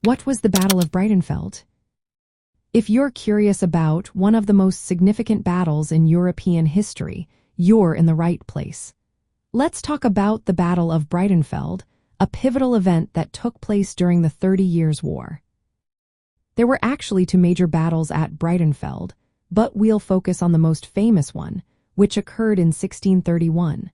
What was the Battle of Breitenfeld? If you're curious about one of the most significant battles in European history, you're in the right place. Let's talk about the Battle of Breitenfeld, a pivotal event that took place during the 30 Years' War. There were actually two major battles at Breitenfeld, but we'll focus on the most famous one, which occurred in 1631.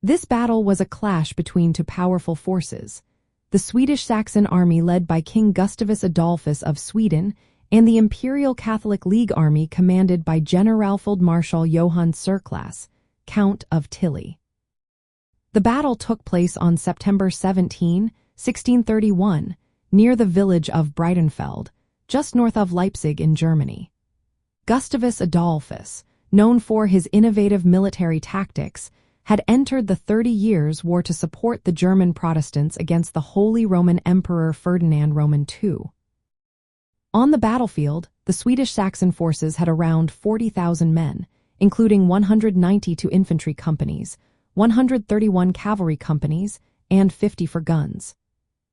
This battle was a clash between two powerful forces: the Swedish-Saxon army led by King Gustavus Adolphus of Sweden and the Imperial-Catholic League army commanded by Generalfeldmarschall Johann Tserclaes, Count of Tilly. The battle took place on September 17, 1631, near the village of Breitenfeld, just north of Leipzig in Germany. Gustavus Adolphus, known for his innovative military tactics, had entered the 30 Years' War to support the German Protestants against the Holy Roman Emperor Ferdinand Roman II. On the battlefield, the Swedish-Saxon forces had around 40,000 men, including 192 infantry companies, 131 cavalry companies, and 54 guns.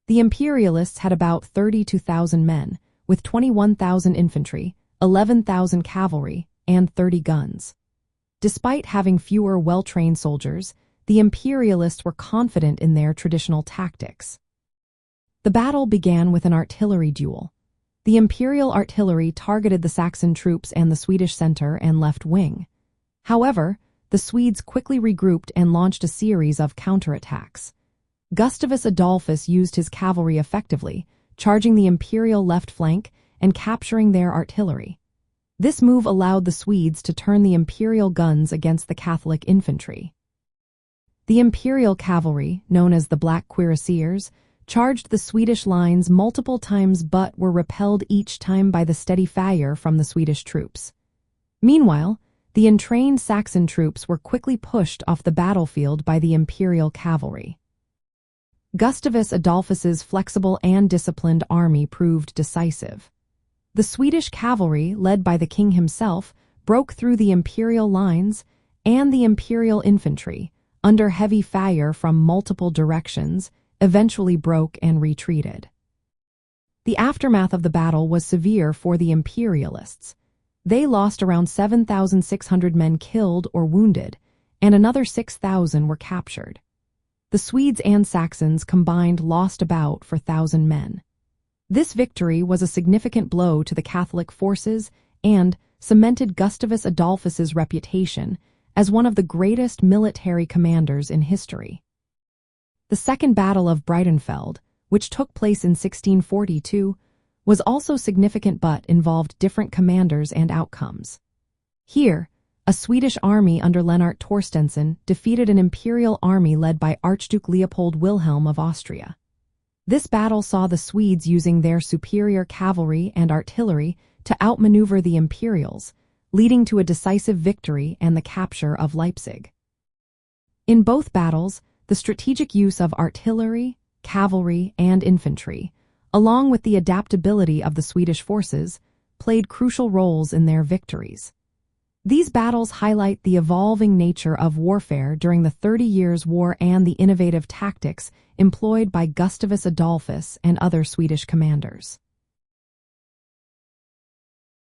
The Imperialists had about 32,000 men, with 21,000 infantry, 11,000 cavalry, and 30 guns. Despite having fewer well-trained soldiers, the Imperialists were confident in their traditional tactics. The battle began with an artillery duel. The Imperial artillery targeted the Saxon troops and the Swedish center and left wing. However, the Swedes quickly regrouped and launched a series of counterattacks. Gustavus Adolphus used his cavalry effectively, charging the Imperial left flank and capturing their artillery. This move allowed the Swedes to turn the Imperial guns against the Catholic infantry. The Imperial cavalry, known as the Black Cuirassiers, charged the Swedish lines multiple times but were repelled each time by the steady fire from the Swedish troops. Meanwhile, the entrained Saxon troops were quickly pushed off the battlefield by the Imperial cavalry. Gustavus Adolphus's flexible and disciplined army proved decisive. The Swedish cavalry, led by the king himself, broke through the Imperial lines, and the Imperial infantry, under heavy fire from multiple directions, eventually broke and retreated. The aftermath of the battle was severe for the Imperialists. They lost around 7,600 men killed or wounded, and another 6,000 were captured. The Swedes and Saxons combined lost about 4,000 men. This victory was a significant blow to the Catholic forces and cemented Gustavus Adolphus's reputation as one of the greatest military commanders in history. The Second Battle of Breitenfeld, which took place in 1642, was also significant but involved different commanders and outcomes. Here, a Swedish army under Lennart Torstensson defeated an Imperial army led by Archduke Leopold Wilhelm of Austria. This battle saw the Swedes using their superior cavalry and artillery to outmaneuver the Imperials, leading to a decisive victory and the capture of Leipzig. In both battles, the strategic use of artillery, cavalry, and infantry, along with the adaptability of the Swedish forces, played crucial roles in their victories. These battles highlight the evolving nature of warfare during the 30 Years' War and the innovative tactics employed by Gustavus Adolphus and other Swedish commanders.